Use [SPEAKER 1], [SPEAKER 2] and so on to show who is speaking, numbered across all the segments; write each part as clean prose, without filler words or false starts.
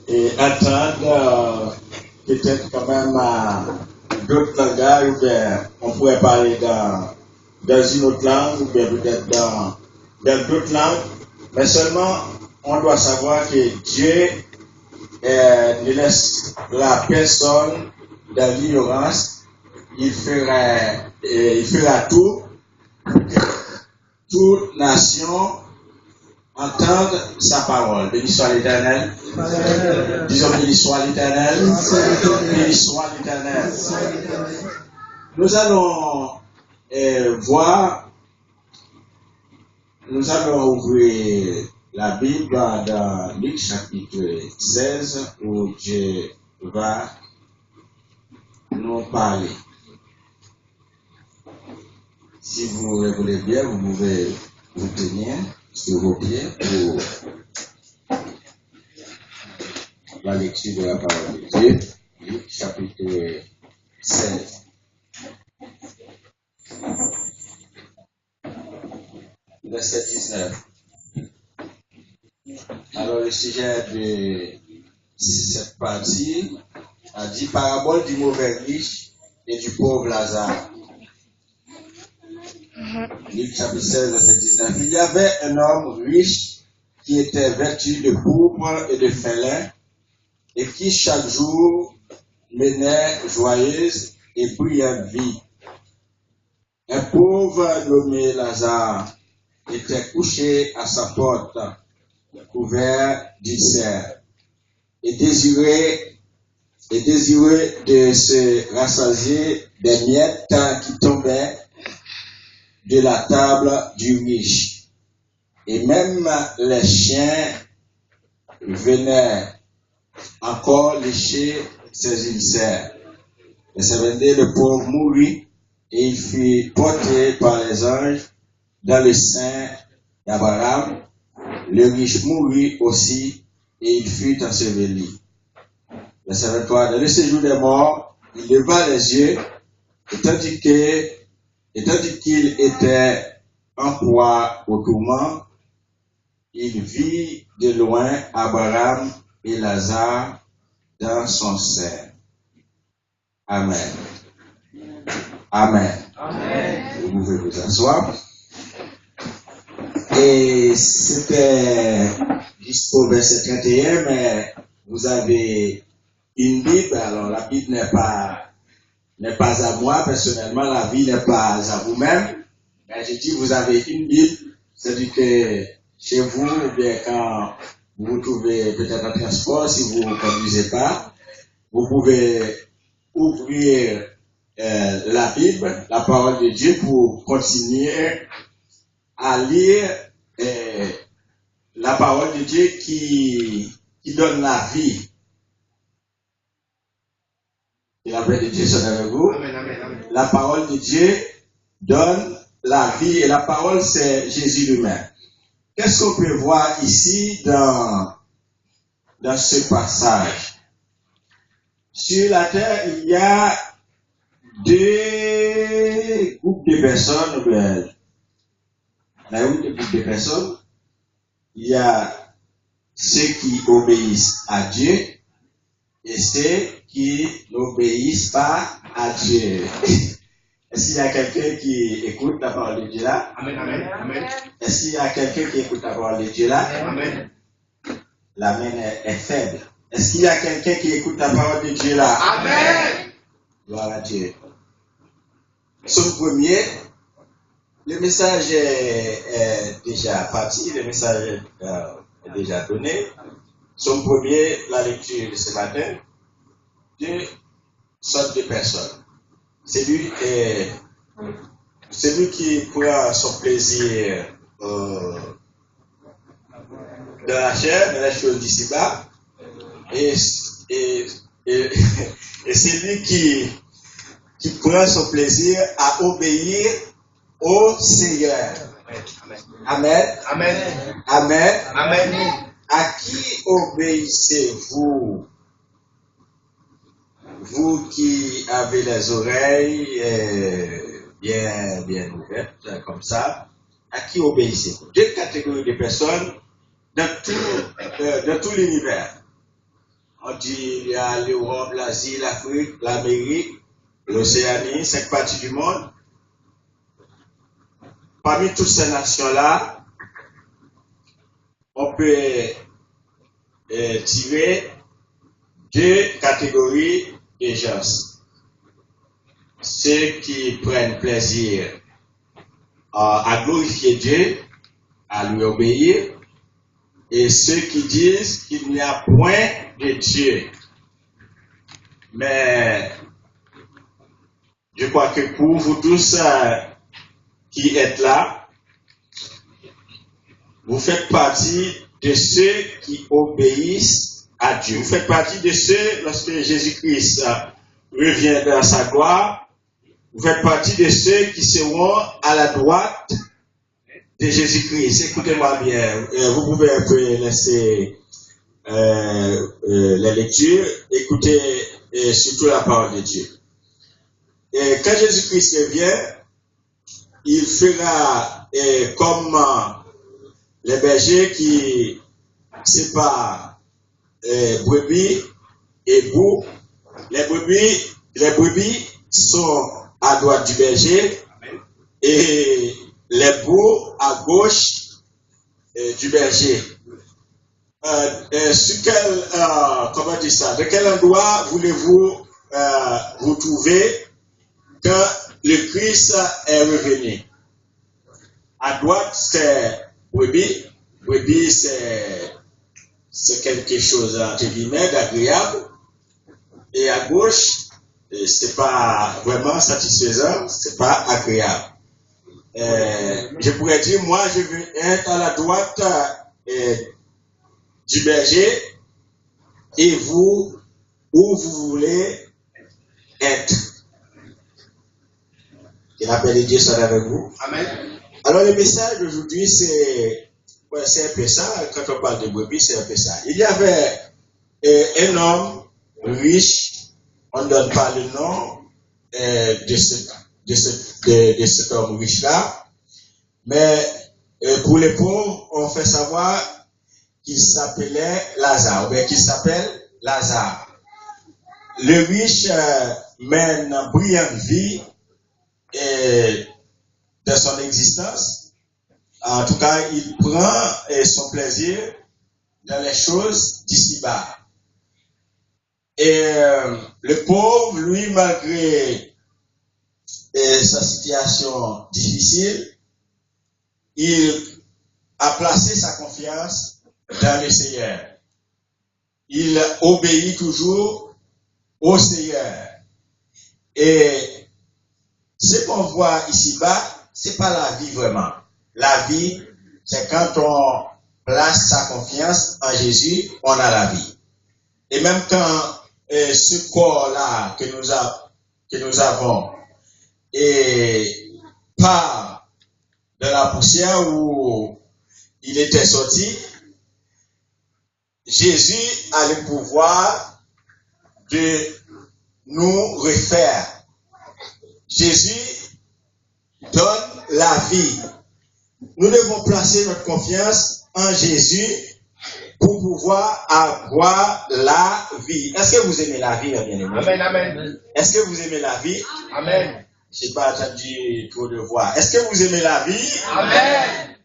[SPEAKER 1] et entendre peut-être quand même d'autres langages, ou bien on pourrait parler dans une autre langue, ou bien peut-être dans d'autres langues, mais seulement on doit savoir que Dieu ne laisse la personne dans l'ignorance. Il fera tout pour que toute nation entende sa parole. Béni soit l'Éternel. Disons béni soit l'Éternel. Béni soit l'Éternel. Nous allons nous allons ouvrir la Bible dans Luc chapitre 16 où Dieu va nous parler. Si vous voulez bien, vous pouvez vous tenir sur vos pieds pour la lecture de la parole de Dieu. Luc chapitre 16. Verset 19. Alors le sujet de cette partie a dit parabole du mauvais riche et du pauvre Lazare. Luc chapitre 16, verset 19. Il y avait un homme riche qui était vêtu de pourpre et de félin et qui chaque jour menait joyeuse et brillante vie. Un pauvre nommé Lazare était couché à sa porte, couvert d'ulcères, et désireux de se rassasier des miettes qui tombaient de la table du riche. Et même les chiens venaient encore lécher ses ulcères. Verset 22, le pauvre mourut et il fut porté par les anges dans le sein d'Abraham. Le riche mourut aussi et il fut enseveli. Verset 23, dans le séjour des morts, il leva les yeux et tandis qu'il était en proie au tourment, il vit de loin Abraham et Lazare dans son sein. Amen. Amen. Amen. Vous pouvez vous asseoir. Et c'était jusqu'au verset 31, mais vous avez une Bible. Alors la Bible n'est pas à moi personnellement, la vie n'est pas à vous-même. Mais je dis, vous avez une Bible, c'est-à-dire que chez vous, ou bien quand vous vous trouvez peut-être en transport, si vous ne conduisez pas, vous pouvez ouvrir la Bible, la parole de Dieu, pour continuer à lire la parole de Dieu qui donne la vie. Et la paix de Dieu soit avec vous. Amen, amen, amen. La parole de Dieu donne la vie et la parole c'est Jésus lui-même. Qu'est-ce qu'on peut voir ici dans ce passage? Sur la terre, il y a deux groupes de personnes. Là où deux groupes de personnes, il y a ceux qui obéissent à Dieu et ceux qui n'obéissent pas à Dieu. Est-ce qu'il y a quelqu'un qui écoute la parole de Dieu là? Amen, amen, amen. Est-ce qu'il y a quelqu'un qui écoute la parole de Dieu là? Amen. La main est faible. Est-ce qu'il y a quelqu'un qui écoute la parole de Dieu là? Amen. Gloire à Dieu. Son premier, le message est déjà parti, le message est déjà donné. Son premier, la lecture de ce matin, deux sortes de personnes. Celui qui prend son plaisir dans la chair, dans les choses d'ici-bas, et celui qui prend son plaisir à obéir au Seigneur. Amen. Amen. Amen. Amen. À qui obéissez-vous? Vous qui avez les oreilles bien ouvertes, comme ça, à qui obéissez-vous? Deux catégories de personnes dans tout l'univers. On dit il y a l'Europe, l'Asie, l'Afrique, l'Amérique, l'Océanie, 5 parties du monde. Parmi toutes ces nations-là, on peut tirer 2 catégories de gens. Ceux qui prennent plaisir à glorifier Dieu, à lui obéir, et ceux qui disent qu'il n'y a point de Dieu. Mais je crois que pour vous tous qui êtes là, vous faites partie de ceux qui obéissent à Dieu. Vous faites partie de ceux, lorsque Jésus-Christ revient dans sa gloire, vous faites partie de ceux qui seront à la droite de Jésus-Christ. Écoutez-moi bien, vous pouvez un peu laisser la lecture, écoutez surtout la parole de Dieu. Et quand Jésus-Christ revient, il fera comme les bergers qui séparent brebis et boucs. Les brebis sont à droite du berger et les boucs à gauche du berger. De quel endroit voulez-vous vous trouver quand le Christ est revenu? À droite, c'est brebis. Brebis, c'est quelque chose entre guillemets d'agréable. Et à gauche, c'est pas vraiment satisfaisant, c'est pas agréable. Je pourrais dire, moi, je veux être à la droite du berger, et vous, où vous voulez être. Que la paix de Dieu soit avec vous. Amen. Alors, le message d'aujourd'hui, c'est un peu ça. Quand on parle de brebis, c'est un peu ça. Il y avait un homme riche, on ne donne pas le nom de cet homme riche-là, mais pour les pauvres, on fait savoir qu'il s'appelait Lazare, ou bien qu'il s'appelle Lazare. Le riche mène une brillante vie de son existence. En tout cas, il prend son plaisir dans les choses d'ici-bas. Et le pauvre, lui, malgré sa situation difficile, il a placé sa confiance dans le Seigneur. Il obéit toujours au Seigneur. Et ce qu'on voit ici-bas, c'est pas la vie vraiment. La vie, c'est quand on place sa confiance en Jésus, on a la vie. Et même quand ce corps-là que nous avons part de la poussière où il était sorti, Jésus a le pouvoir de nous refaire. Jésus donne la vie. Nous devons placer notre confiance en Jésus pour pouvoir avoir la vie. Est-ce que vous aimez la vie, bien-aimés?
[SPEAKER 2] Amen, amen.
[SPEAKER 1] Est-ce que vous aimez la vie?
[SPEAKER 2] Amen.
[SPEAKER 1] Je n'ai pas entendu trop de voix. Est-ce que vous aimez la vie?
[SPEAKER 2] Amen.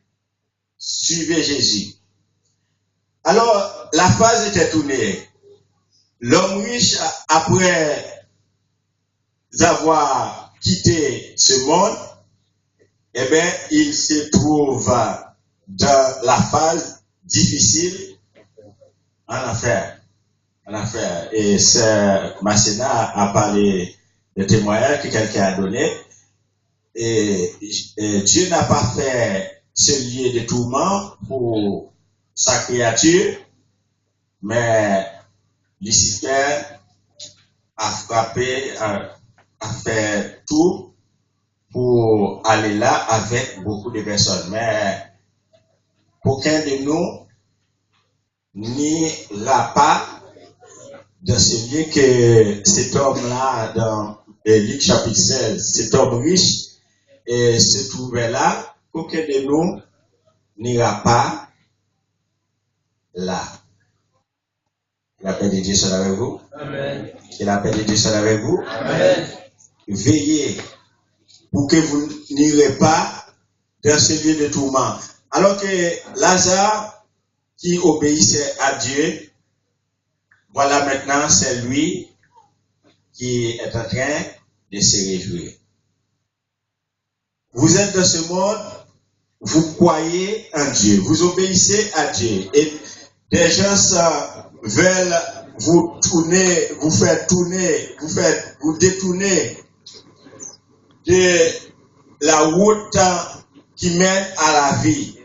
[SPEAKER 1] Suivez Jésus. Alors, la phase était tournée. L'homme riche, après avoir quitté ce monde, eh bien, il se trouve dans la phase difficile en enfer. Et Masséna a parlé de témoignage que quelqu'un a donné. Et Dieu n'a pas fait ce lieu de tourment pour sa créature, mais Lucifer a frappé, a fait tout pour aller là avec beaucoup de personnes. Mais aucun de nous n'ira pas dans ce lieu que cet homme-là, dans Luc chapitre 16, cet homme riche se trouvait là. Aucun de nous n'ira pas là. La paix de Dieu soit avec vous.
[SPEAKER 2] Amen.
[SPEAKER 1] Que la paix de Dieu soit avec vous.
[SPEAKER 2] Amen.
[SPEAKER 1] Veillez pour que vous n'irez pas dans ce lieu de tourment. Alors que Lazare, qui obéissait à Dieu, voilà maintenant, c'est lui qui est en train de se réjouir. Vous êtes dans ce monde, vous croyez en Dieu, vous obéissez à Dieu. Et des gens veulent vous tourner, vous faire tourner, vous détourner de la route qui mène à la vie.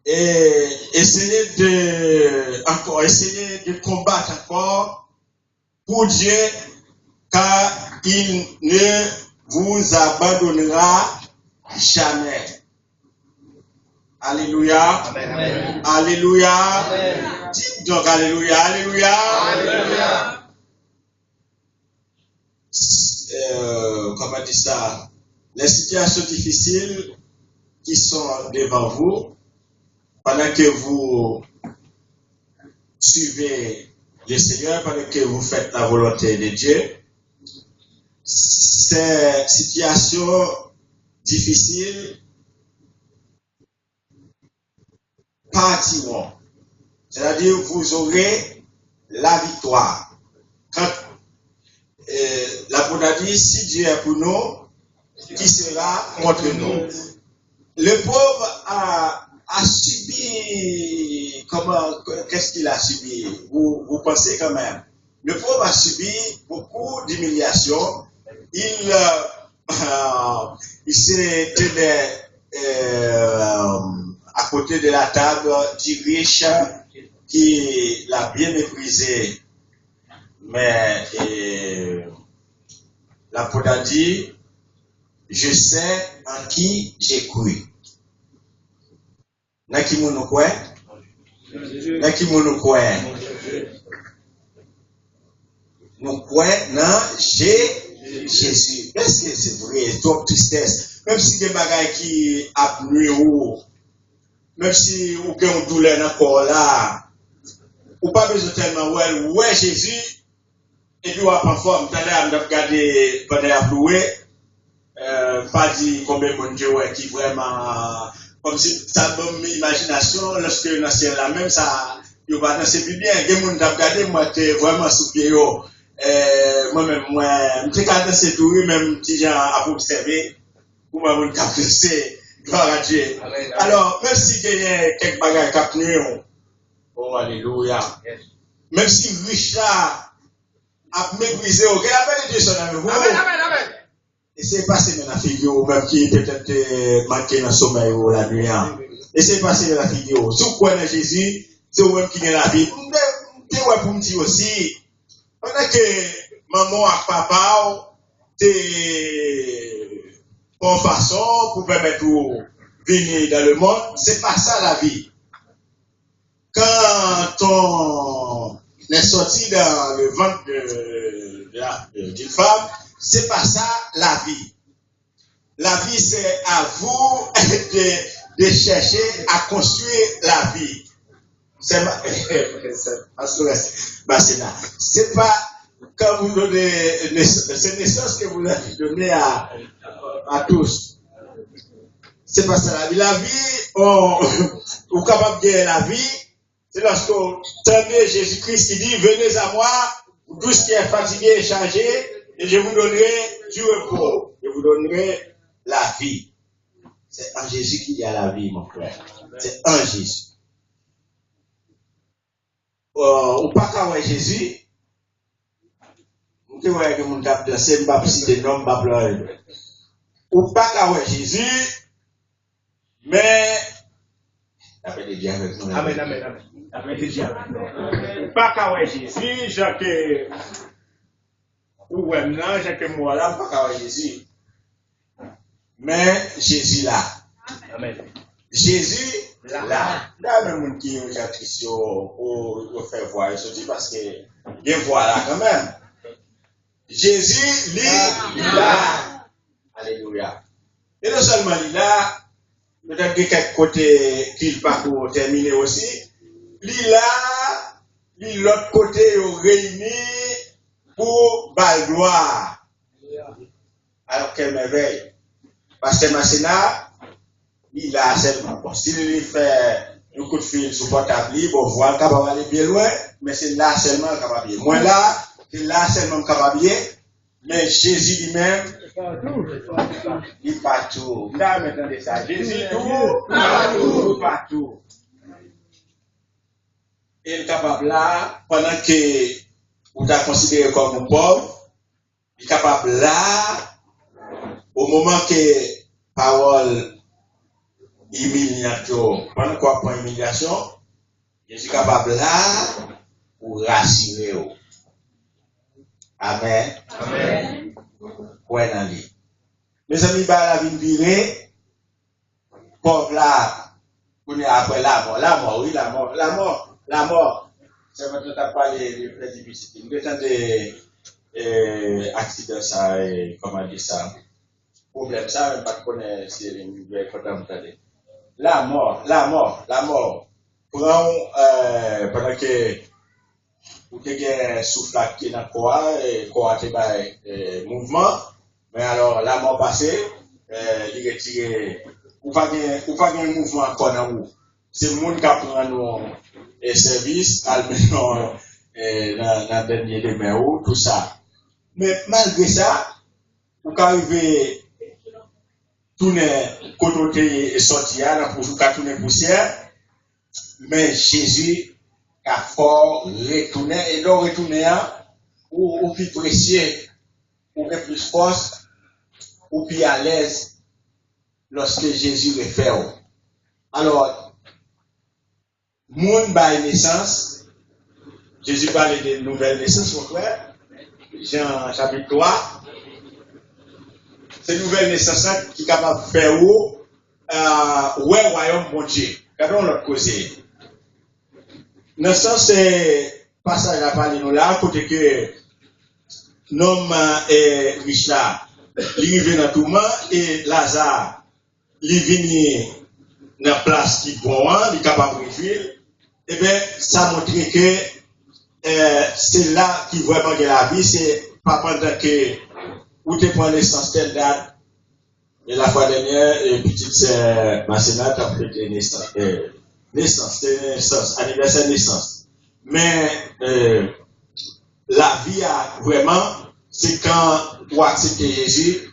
[SPEAKER 1] Et essayer de combattre encore pour Dieu, car il ne vous abandonnera jamais. Alléluia.
[SPEAKER 2] Amen.
[SPEAKER 1] Alléluia.
[SPEAKER 2] Amen.
[SPEAKER 1] Dites donc alléluia. Alléluia.
[SPEAKER 2] Alléluia.
[SPEAKER 1] Comment dire ça? Les situations difficiles qui sont devant vous, pendant que vous suivez le Seigneur, pendant que vous faites la volonté de Dieu, ces situations difficiles partiront. C'est-à-dire, vous aurez la victoire. Quand l'apôtre a dit, si Dieu est pour nous, qui sera contre nous? Le pauvre a subi, qu'est-ce qu'il a subi? Vous pensez quand même. Le pauvre a subi beaucoup d'humiliation. Il s'est tenu à côté de la table du riche qui l'a bien méprisé. Mais l'apôtre a dit, je sais en qui j'ai cru. N'a qui moun kwe? N'a qui moun kwe? Nous croyons dans Jésus. Est-ce que c'est vrai? Trop tristesse. Même si des bagages qui a nuit ou, même si vous avez une douleur dans le corps là, ou pas besoin tellement ouais Jésus, et puis on va pas forme. T'as l'air de regarder pendant la pluie, pas dit combien de Dieu qui vraiment, comme si ça donne imagination, lorsque dans le ciel là même ça, il va danser plus bien. Il y a des gens qui regardé, moi t'es vraiment sous pied. Moi-même, je regarde ces tours, même si j'ai à observer, pour moi, je capricer, gloire à Dieu. Alors, même si il y a quelques bagages qui ont oh, alléluia. Même si riche là, a méprisé, ok, la paix de Dieu soit avec vous.
[SPEAKER 2] Amen, amen, amen.
[SPEAKER 1] Et c'est passé dans la figure, même qui peut-être manqué dans le sommeil ou la nuit. Et c'est passé dans la figure. Si vous croyez en Jésus, c'est vous-même qui gagnez la vie. C'est ouais pour me dire aussi. Pendant que maman et papa t'es en façon pour permettre de venir dans le monde, c'est pas ça la vie. Quand on est sorti dans le ventre d'une femme, c'est pas ça la vie. La vie, c'est à vous de chercher à construire la vie. C'est pas quand vous donnez c'est naissance que vous avez donné à tous. C'est pas ça la vie. La vie, on est capable de gagner la vie. C'est lorsque vous tenez Jésus-Christ qui dit, venez à moi, tout ce qui est fatigué et chargé, et je vous donnerai du repos. Je vous donnerai la vie. C'est en Jésus qu'il y a la vie, mon frère. C'est en Jésus. Ou pas qu'à voir Jésus, ou pas qu'à voir Jésus, mais
[SPEAKER 2] Amen, amen, amen.
[SPEAKER 1] pas qu'à voir Jésus, Jacques, ou maintenant, Jacques moi là, pas qu'à voir Jésus, mais Jésus là.
[SPEAKER 2] Amen.
[SPEAKER 1] Jésus là. Là, même qui est Christian, ou fait voir, je dis parce que, il voit là quand même. Jésus, lui, là. Alléluia. Et non seulement il là, peut-être que quelques côtés qu'il pas pour terminer aussi, l'autre côté réuni pour bal gloire. Alors quelle merveille. Parce que Massena, il a seulement. Bon, s'il fait un coup de fil sur portable, bon, voir capable aller bien loin, mais c'est là seulement capable. Moi là, c'est là seulement capable. Mais Jésus lui-même, il est partout. Là, maintenant, ça. Jésus tout, partout. Il est capable là, pendant que vous avez considéré comme pauvre, il est capable là, au moment que parole humiliation, pendant qu'on prend humiliation, je suis capable là pour rassurer. Amen.
[SPEAKER 2] Amen.
[SPEAKER 1] Ouais, dans lui. Mes amis, la vie virée, pauvre là, on est après la mort, oui, la mort. C'est maintenant que tu as parlé de plus difficile. Nous avons des accidents, ça, comment dire ça, problème, ça, même pas de connaître si les nouvelles fondamentales. La mort. Pendant que vous avez un souffle qui est dans le corps, mouvement, mais alors la mort passée, il retire, ou pas un mouvement encore dans vous. C'est le monde qui prend nos services, dans le dernier demain, tout ça. Mais malgré ça, vous arrivez tourner côté et sortir pour tourner poussière, mais Jésus a fort retourné et donc retourner ou plus précieux, ou plus force, ou plus à l'aise lorsque Jésus est fait. Alors, monde by naissance, Jésus parle de nouvelle naissance, mon frère, Jean chapitre 3. C'est nouvelle naissance qui est capable de faire ouais, royaume bon Dieu. Regardons l'autre côté. Naissance, c'est passage à parler nous là, côté que l'homme est riche là, il vient dans tout le monde et Lazare, il vient dans la place qui est bon, il est capable de vivre. Et bien, ça montre que c'est là qui vraiment que la vie, c'est pas pendant que où tu prends l'essence telle date. Et la fois dernière, petite sœur Massena t'a prêté naissance, anniversaire de naissance. Mais la vie a vraiment, c'est quand tu acceptes Jésus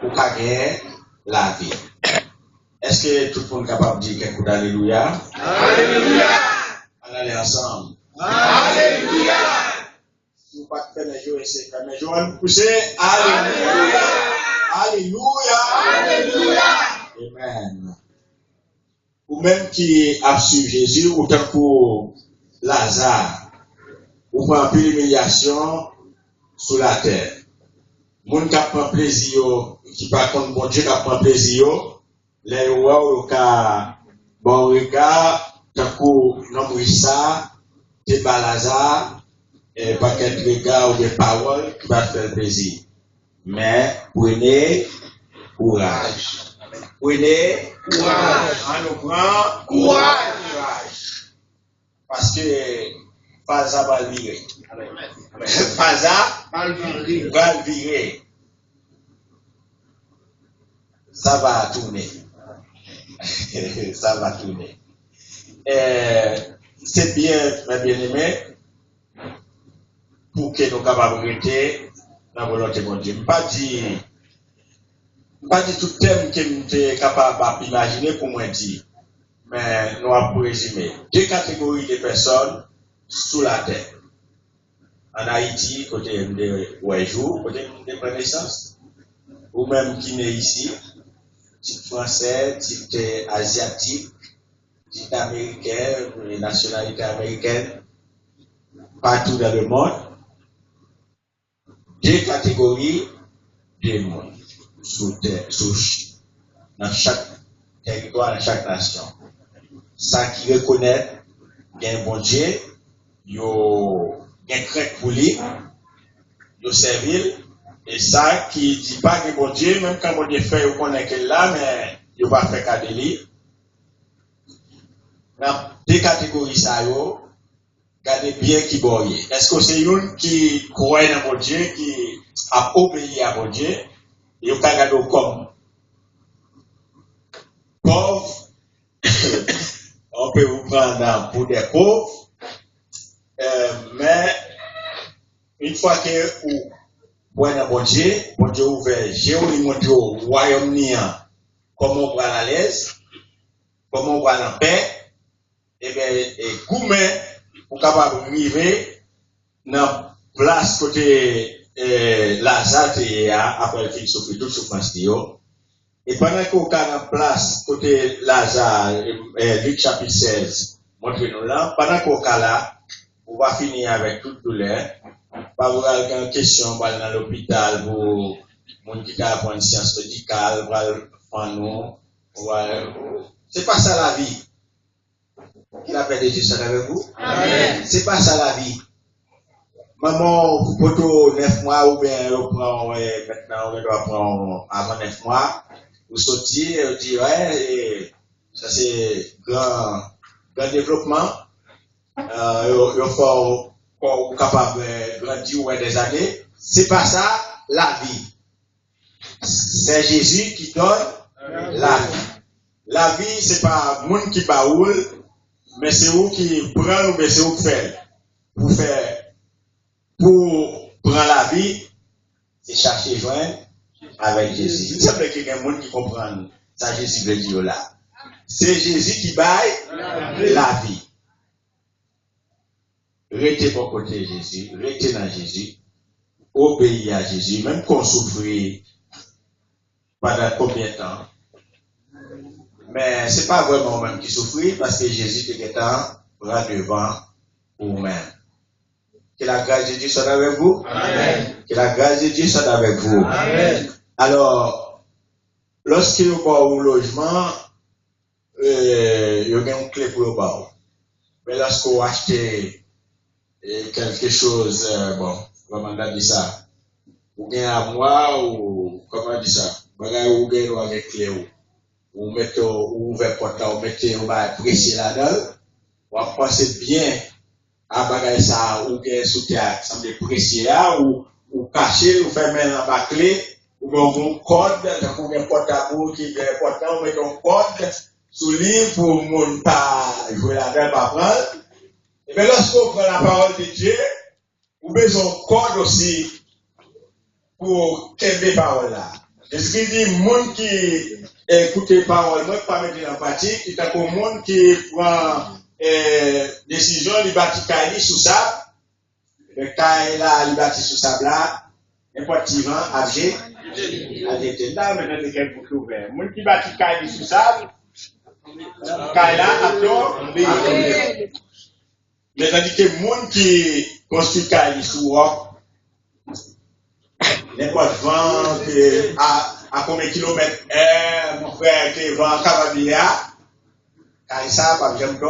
[SPEAKER 1] pour gagner la vie. Est-ce que tout le monde est capable de dire quelque chose d'Alléluia? Alléluia! On aller ensemble. Alléluia! Si vous ne pouvez pas faire les jours, essayez de faire les jours, on va pousser. Alléluia! Alléluia! Alléluia! Amen. Ou même qui a suivi Jésus, ou tant que Lazare, ou prend plus d'humiliation sur la terre. Moun qui prend plaisir, qui par contre bon Dieu qui prend plaisir, les rois ka bon regard, tant que non ça, c'est pas Lazare, et pas quel regard ou des paroles qui va faire plaisir. Mais prenez courage. Prenez courage. On nous prend courage. Parce que Faza va le virer. Faza va le virer. Ça va tourner. Ça va tourner. C'est bien, mes bien-aimés, pour que nous capables de rester dans la volonté de Dieu. Je ne pas dire tout thème que nous sommes capables d'imaginer pour moi dire. Mais nous allons résumer. Deux catégories de personnes sous la terre. En Haïti, côté de Ouajou, côté de connaissance, ou même qui est ici, type français, type asiatique, type américain, les nationalités américaines, partout dans le monde. Deux catégories de monde dans chaque territoire, dans chaque nation. Ça qui reconnaît qu'il y a un bon Dieu, il y a un crainte pour lui, il y a servile, et ça qui dit pas que bon Dieu, même quand bon Dieu fait, il connaît qu'il là, mais il ne va pas faire qu'à lui. Deux catégories ça yo, gardez bien qui boye. Est-ce que c'est une qui croit dans mon Dieu, qui a obéi à mon Dieu, et qui a gardé comme pauvre, on peut vous prendre pour des pauvres, mais une fois que vous voyez dans mon Dieu ouvert, j'ai montré au royaume comment on va à l'aise, comment on va en paix, et bien, et gourmet, pour capable d'arriver dans la place côté Lazare après le film souffrir toute souffrance. Et pendant qu'on est en place côté Lazare, Luc chapitre 16, montrez-nous là, pendant qu'on est là, on va finir avec toute douleur. Pas vous avoir une question, on va dans l'hôpital pour les gens qui apprennent sciences médicales, on va nous, c'est pas ça la vie. Qui l'appelle de Dieu, ça avec vous? Amen. C'est pas ça la vie. Maman, pour 9 mois, ou bien, on prend, maintenant, on doit prendre avant 9 mois, vous sortir, on dit, ouais, ça c'est grand développement, il faut qu'on capable de grandir des années. C'est pas ça la vie. C'est Jésus qui donne la vie. La vie, c'est pas monde qui baoule, mais c'est vous qui prend ou bien c'est vous qui fait. Pour prendre la vie, c'est chercher joindre avec Jésus. Il semble qu'il y a un monde qui comprend ça, Jésus veut dire là. C'est Jésus qui baille la vie. Restez pour côté Jésus, restez dans Jésus, obéissez à Jésus, même qu'on souffre pendant combien de temps. Mais ce n'est pas vraiment même qui souffre parce que Jésus était temps bras devant vous-même. Que la grâce de Dieu soit avec vous. Amen. Que la grâce de Dieu soit avec vous. Amen. Alors, lorsque vous avez un logement, il y a une clé pour le bas. Mais lorsque vous achetez quelque chose, bon, comment on dit ça? Vous gagnez à moi ou comment on dit ça? Vous gagnez avec clé. Vous mettez, vous ouvrez porte, vous mettez, vous va presser là-dedans. Vous pensez bien à bagaille ça, ou bien sous terre, semble presser là, ou cacher, ou faire mettre la bas clé, ou bien un code, vous mettez porte à bout qui est important, vous mettez un code sous livre pour ne pas jouer là-dedans, pas prendre. Et bien lorsque vous prenez la parole de Dieu, vous mettez un code aussi pour qu'elle parole là. Est-ce qu'il dit, monde qui écoute les paroles, moi, pas mettre en pratique, il y a un monde qui prend décision, il bâtit Kaili sous sable, le Kaili là, il bâtit sous sable là, n'importe qui vend, AG, là, maintenant, c'est quel boucle ouvert. Le monde qui bâtit Kaili sous sable, Kaili là, à tort, mais tandis que le monde qui construit Kaili sous roc, n'importe vent à combien de kilomètres mon frère qui vend à Cavabia, car ça, par exemple,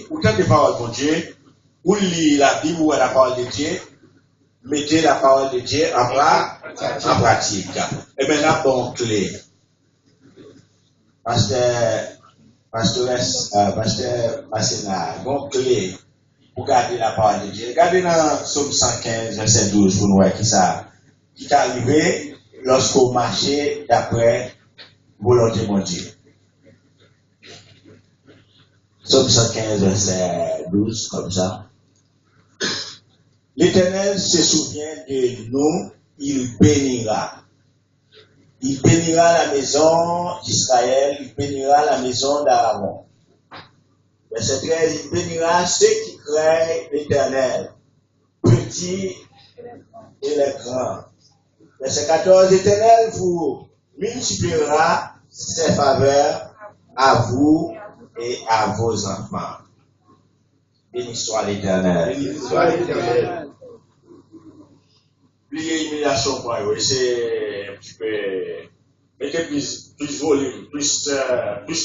[SPEAKER 1] autant de paroles pour Dieu, ou lire la Bible ou la parole de Dieu, mettez la parole de Dieu en pratique. Et maintenant, bon clé. Pasteur Massena, bon clé pour garder la parole de Dieu. Regardez dans Psaume 115, verset 12, pour nous voir qui ça, qui est arrivé lorsqu'on marchait d'après volonté de mon Dieu. Psaume 115, verset 12, comme ça. L'Éternel se souvient de nous, il bénira. Il bénira la maison d'Israël, il bénira la maison d'Aaron. Verset 13, il bénira ceux qui craignent l'Éternel, petits et les grands. Verset 14, l'Éternel vous multipliera ses faveurs à vous et à vos enfants. Béni soit l'Éternel. Béni soit l'Éternel. Pliez l'humiliation pour eux, c'est un petit peu, mettez plus volume, plus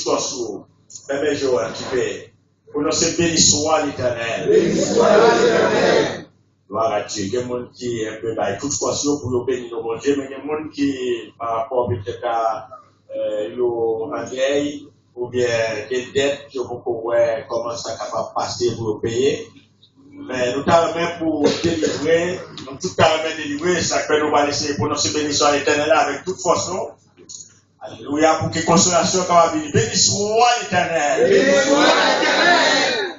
[SPEAKER 1] torso, fermez les yeux un petit peu. Prononcez béni soit l'Éternel. Béni soit l'Éternel. Gloire à Dieu. Il y a des gens qui un peu là, toute question pour bénir nos bon Dieu, mais il y a des gens qui, par rapport peut-être à en vieille, ou bien des dettes que vous pouvez commencer à passer pour payer. Mais nous t'avons pour délivrer, nous tout t'avons délivré, ça que nous allons laisser prononcer bénédiction à l'éternel avec toute force. Alléluia, pour que consolation soit venue. Béni soit l'éternel. Béni soit l'éternel.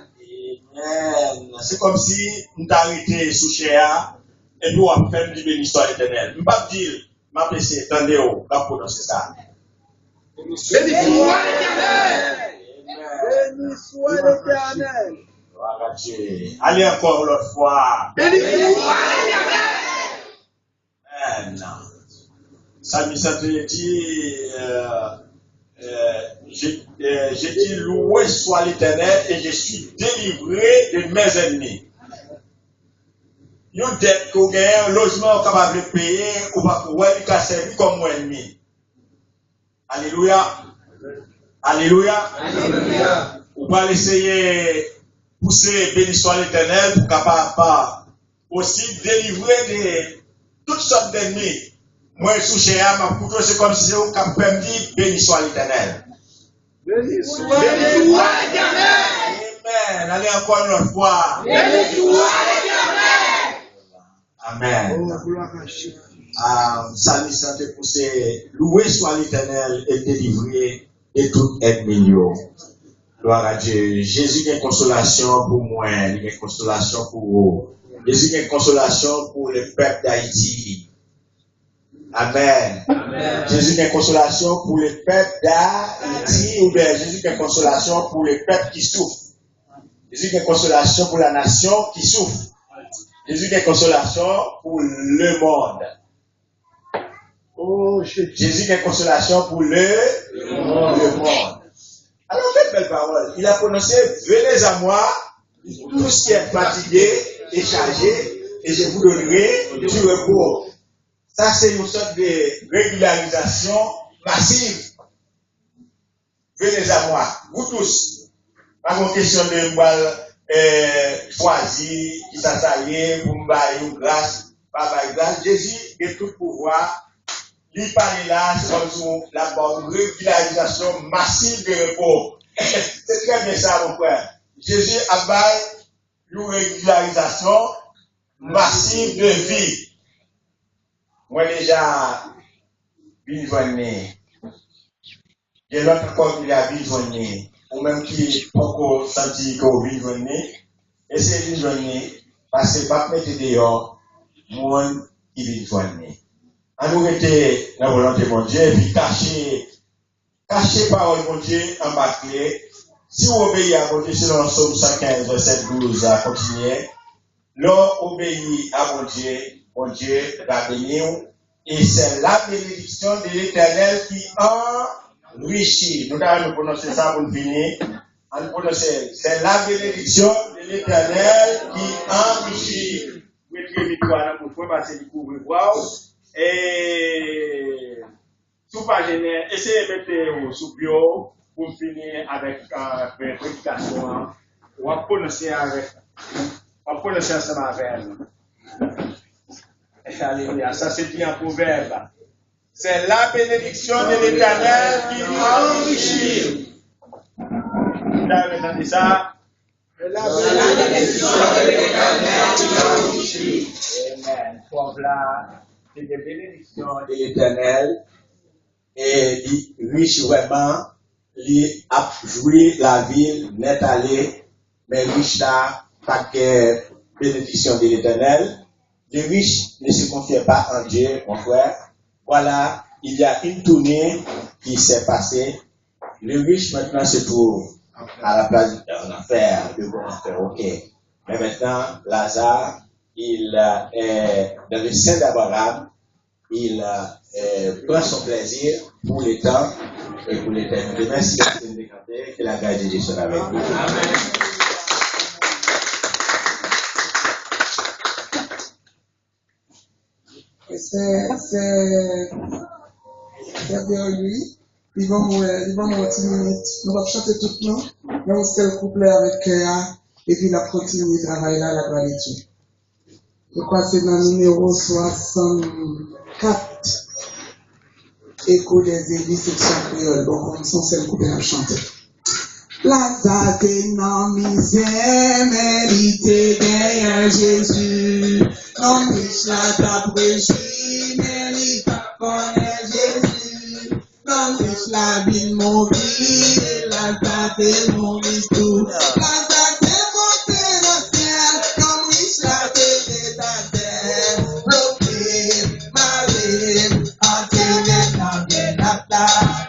[SPEAKER 1] Amen. C'est comme si nous t'arrêtions sous Chéa et nous avons fait du béni soit l'éternel. Je ne vais pas dire, je vais laisser, attendez, on va prononcer ça. Béni soit l'éternel.
[SPEAKER 3] Béni soit l'éternel.
[SPEAKER 1] Gloire à Dieu. Allez encore l'autre fois.
[SPEAKER 3] Béni soit l'éternel.
[SPEAKER 1] Amen. Salut, ça te dit, j'ai dit loué soit l'éternel et je suis délivré de mes ennemis. Une dette qu'on gagne, un logement capable de payer, ou pas pouvoir lui servir comme mon ennemi. Alléluia. Alléluia. Alléluia. Ou pas essayer pousser béni soit l'éternel pour capable aussi délivrer de toutes sortes d'ennemis. Moi, sous Chéa, ma couteau, c'est comme si c'est au cap me dit béni soit l'éternel.
[SPEAKER 3] Béni soit l'éternel.
[SPEAKER 1] Amen. Allez encore une autre fois.
[SPEAKER 3] Béni soit l'éternel.
[SPEAKER 1] Amen. Salut, santé, pousser. Loué soit l'éternel et délivré de toute ennemi. Gloire à Dieu. Jésus a une consolation pour moi. Il a une consolation pour vous. Jésus a une consolation pour le peuple d'Haïti. Amen. Amen. Jésus a une consolation pour le peuple d'Haïti. Ou bien Jésus a une consolation pour le peuple qui souffre. Jésus a une consolation pour la nation qui souffre. Jésus a une consolation pour le monde.
[SPEAKER 3] Oh,
[SPEAKER 1] Jésus a une consolation pour le monde. Alors, quelle belle parole. Il a prononcé, venez à moi, tous qui êtes fatigués et chargés, et je vous donnerai du repos. Ça, c'est une sorte de régularisation massive. Venez à moi, vous tous. Pas une question de moi choisir, qui s'assaillait, pour me bailler une grâce, pas bailler grâce. Jésus a tout pouvoir. Il parle là, c'est comme la bonne régularisation massive de repos. C'est très bien ça, mon frère. Jésus a baillé une régularisation massive de vie. Moi déjà, bien joigné. Il y a l'autre encore qui a bien joigné. Ou même qui n'a pas encore senti qu'on bien joigné. Et c'est bien joigné. Parce que pas mettre dehors, moi qui bien joigné. À nous rester dans la volonté de mon Dieu, et puis cacher parole de mon Dieu en bas clé. Si vous obéissez à mon Dieu, selon Somme 115, verset 12, à continuer. L'on obéit à mon Dieu va bénir. Et c'est la bénédiction de l'Éternel qui enrichit. Nous allons prononcer ça pour finir. On nous prononcer. C'est la bénédiction de l'Éternel qui enrichit. Vous mettez le micro à la bouche, passer du coup, voir. Et sous page, essayez de mettre sous bio pour finir avec une prédication. On va prononcer ensemble avec elle. Alléluia, ça c'est dit en proverbe. C'est la bénédiction de l'Éternel qui nous enrichit. Vous avez entendu ça?
[SPEAKER 3] C'est la bénédiction de l'Éternel qui nous enrichit.
[SPEAKER 1] Amen. Voilà. C'est des bénédictions de l'Éternel et il riche vraiment, il a joué la ville, n'est allé, mais riche là, pas que bénédiction de l'Éternel. Les riches ne se confient pas en Dieu, mon frère. Voilà, il y a une tournée qui s'est passée. Le riche maintenant se trouve à la place d'un affaire, de bon affaire, ok. Mais maintenant, Lazare, il est dans le sein d'Abraham, il prend son plaisir pour le temps et pour l'éternité. Merci que la grâce de Dieu soit avec vous. Amen.
[SPEAKER 4] C'est bien lui. Ils vont mourir 10 minutes. Nous allons chanter tout le monde. Nous allons faire le couplet avec Kéa. Et puis la continuer de travailler là, la gloire de Dieu. Je crois que c'est dans le numéro 64. Écho des églises section créole. Donc, on s'en sert coupé à chanter. La tate non misère, mérité gagne Jésus. Non, riche la t'a préchi, mérite connaît Jésus. Non, riche la ville mobile, la tate mon tout. La tate monte le ciel, non, riche la télé ta terre. Bloqué, marée, enterré dans les nata.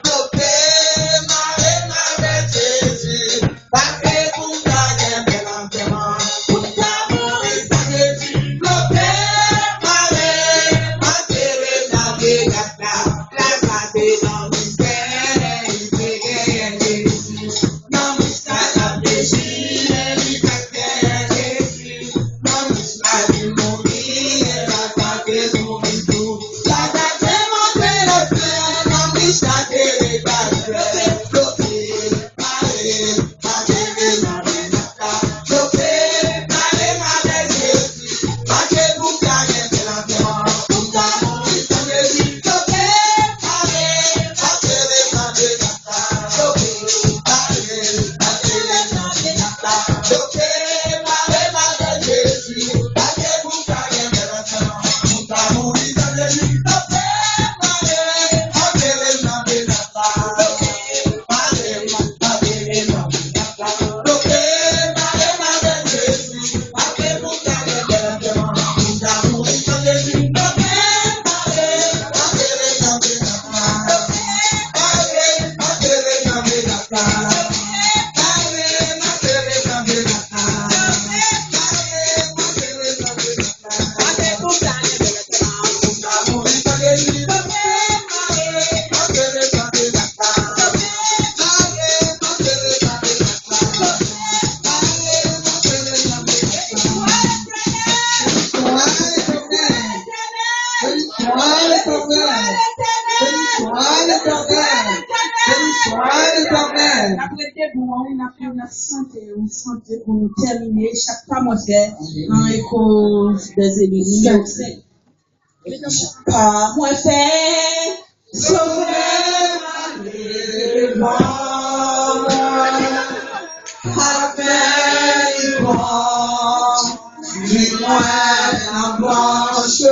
[SPEAKER 3] Santé pour nous terminer chaque fois moi c'est en écho des églises pas moi fait sauver ma dis-moi un blanche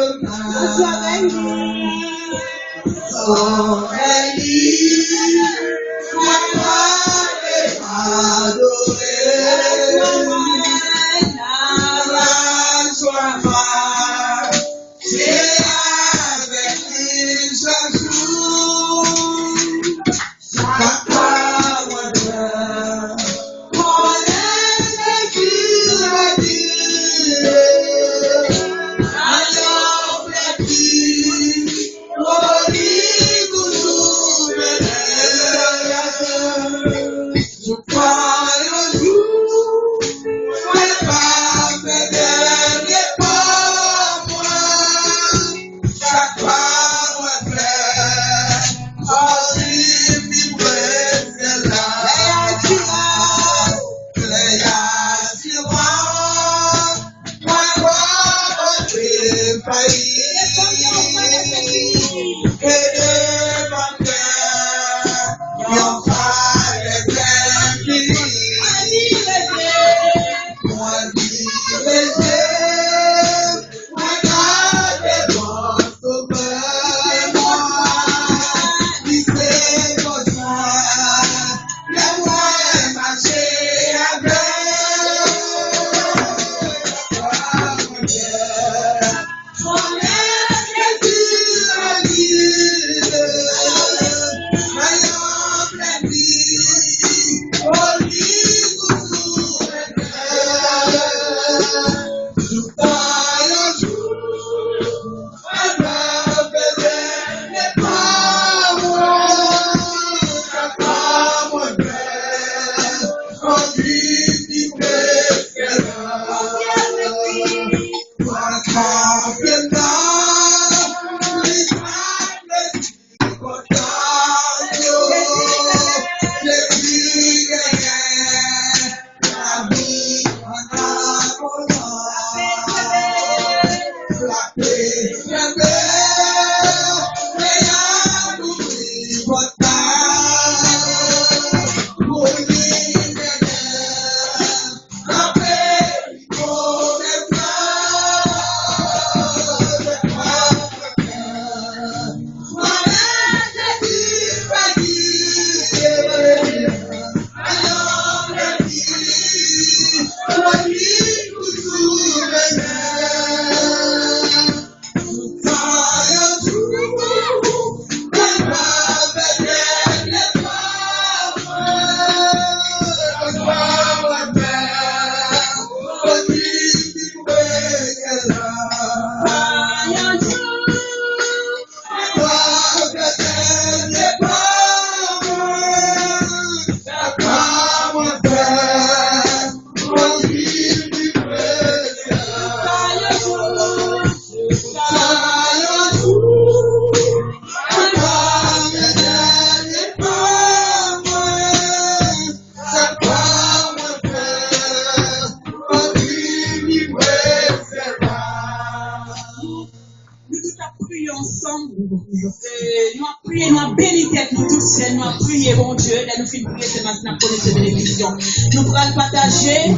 [SPEAKER 3] Nous bénissons tête nous tous, nous avons prié, bon Dieu, nous finissons prier, c'est maintenant pour ces bénédictions. Nous pourrons partager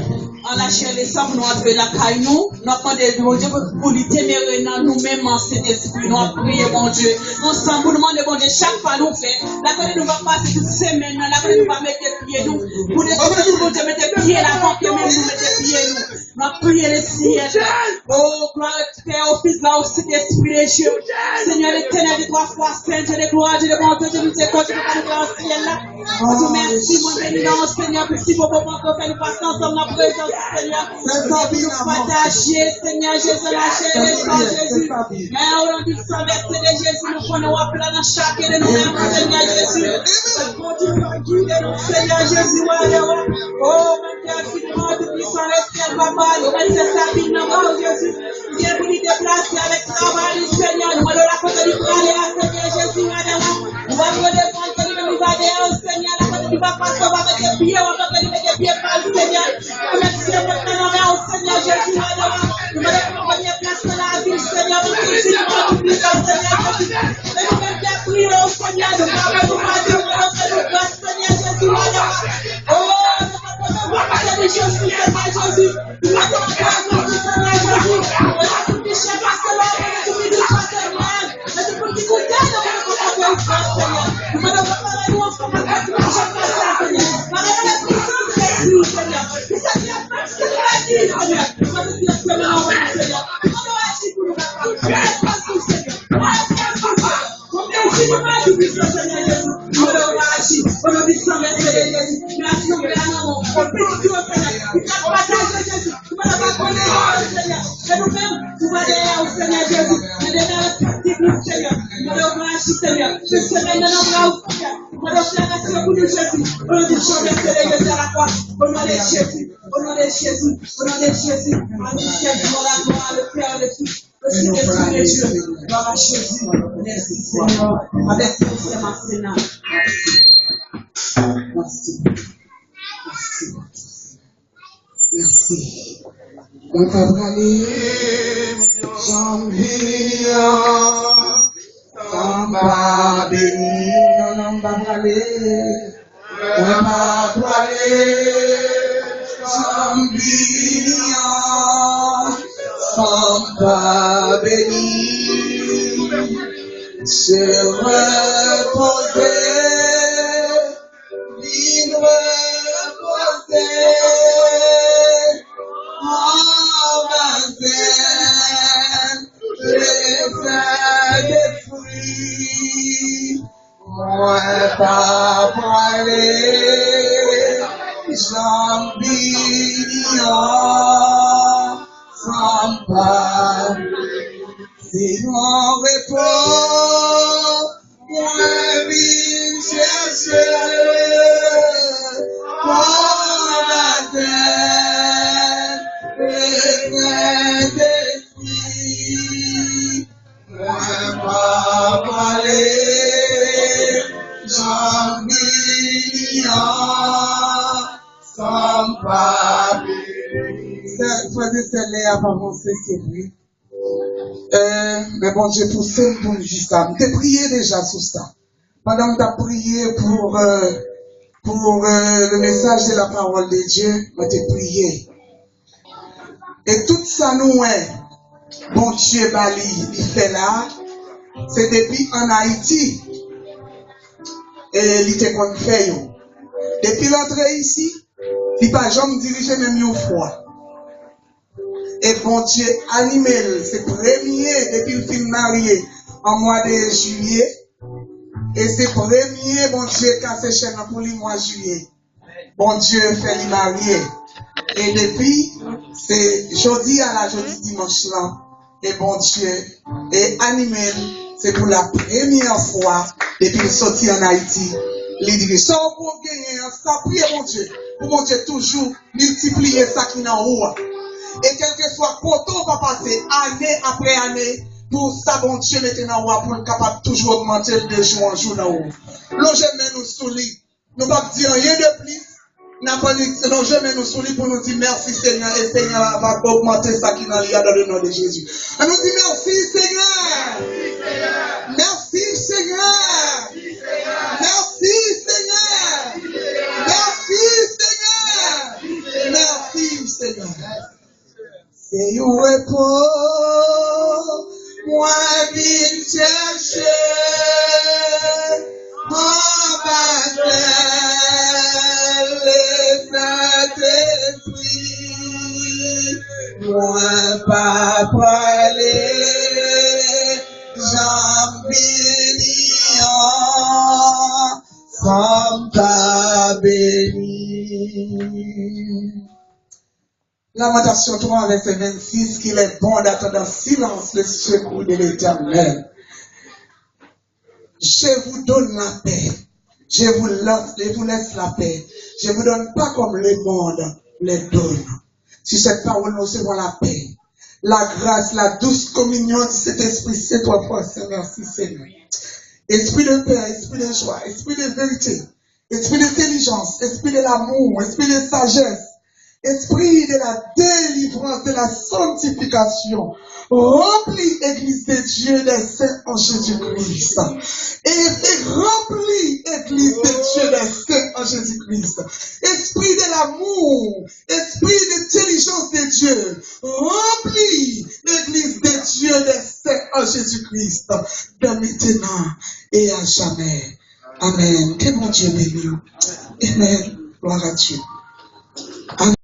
[SPEAKER 3] en la chair et sang, nous avons la caille, nous avons demandé, bon Dieu, pour lui témérer nous-mêmes en cet esprit, nous avons prié, bon Dieu. Ensemble, nous demandons, bon Dieu, chaque fois nous fait, la connaît nous va passer toute semaine, la connaît nous va mettre pieds, nous, pour des choses, bon Dieu, mettre pieds là, avant que même nous mettons pieds, nous. Nous avons prié le ciel. Oh, gloire Père, au Fils, là, au Saint-Esprit des cieux. Seigneur l'éternel, de trois fois saint, Dieu de gloire, Dieu de bonté, Dieu de miséricorde, Dieu de grâce, au ciel là. Nous merci, mon bénédiction, Seigneur, pour si beau moment qu'on fait nous passer ensemble dans la présence, Seigneur. Nous partager, Seigneur Jésus, la chair et le sang, Jésus. Mais au nom du sang versé de Jésus, nous prenons appel dans chacun de nous-mêmes, Seigneur Jésus. Continue à guider nous, Seigneur Jésus. Oh, mon Père, finalement, tout puissant, le ciel, papa, nous mettons sa vie dans le Jésus. Viens pour nous déplacer avec travail, Seigneur. Nous allons la côté du aller à Seigneur Jésus, nous allons défendre que nous va derrière, Seigneur. La côté du va passer, on va mettre des pieds, on va mettre des pieds par le Seigneur. Merci maintenant, Seigneur Jésus, nous allons prendre place dans la ville, Seigneur. Nous continuons tout puissant, Seigneur Jésus. Et nous même bien prier au Seigneur, nous allons nous dire, nous grâce, Seigneur Jésus, oh, nous allons des choses, Seigneur Jésus. Nous allons grâce, Seigneur Jésus. Merci Seigneur, avec tout c'est ma Seigneur. Merci. Merci.
[SPEAKER 4] On va aller, janvier, on va bénir, on va aller, on va aller, janvier, on va bénir, se reposer, vivre reposer. Moi pas parler, j'embillon, sans pas, c'est mon repos, moi vine chercher, pour la terre, et d'esprit, moi pas parler. C'est avancé, c'est vrai. Mais bon Dieu, pour ça, pour juste ça. Tu as prié déjà sur ça. Pendant que tu as prié pour le message de la parole de Dieu, tu as prié. Et tout ça, nous, bon Dieu, il fait là, c'est depuis en Haïti. Et il était qu'on fait. Depuis l'entrée ici, il n'a pas jamais dirigé même une fois. Et bon Dieu, animé, c'est premier depuis le film marié en mois de juillet. Et c'est premier, bon Dieu, cassé chaîne pour le mois de juillet. Bon Dieu fait le marié. Et depuis, C'est jeudi à la jeudi dimanche là. Et bon Dieu, et animé, c'est pour la première fois depuis qu'il est sorti en Haïti. Il dit, ça pour gagner, ça prie mon Dieu. Pour mon Dieu toujours multiplier ça qui est en haut. Et quel que soit côté on va passer année après année, pour ça bon Dieu maintenant en haut pour le capable toujours augmenter de jour en jour en haut. L'on jamais nous soulie. Nous ne pouvons pas dire rien de plus. Non, jamais nous soulions pour nous dire merci Seigneur et Seigneur va augmenter ça qui n'a rien dans le nom de Jésus. On nous dit merci Seigneur. Merci Seigneur. Merci Seigneur. Merci Seigneur. Merci Seigneur. C'est où est pour moi vite chercher mon baptême. Moi pas parler, j'en bénis, sans ta béni. Lamentation 3, verset 26, qu'il est bon d'attendre en silence le secours de l'Éternel. Je vous donne la paix. Je vous laisse la paix. Je ne vous donne pas comme le monde les donne. Si cette parole nous recevons la paix, la grâce, la douce communion de cet esprit, c'est toi, fois, merci Seigneur. Esprit de paix, esprit de joie, esprit de vérité, esprit d'intelligence, esprit de l'amour, esprit de sagesse, esprit de la délivrance, de la sanctification. Remplis Église de Dieu des saints en Jésus-Christ. Et remplis Église de Dieu des saints en Jésus-Christ. Esprit de l'amour, esprit d'intelligence de Dieu. Remplis Église de Dieu des saints en Jésus-Christ. De maintenant et à jamais. Amen. Que mon Dieu bénisse. Amen. Gloire à Dieu. Amen.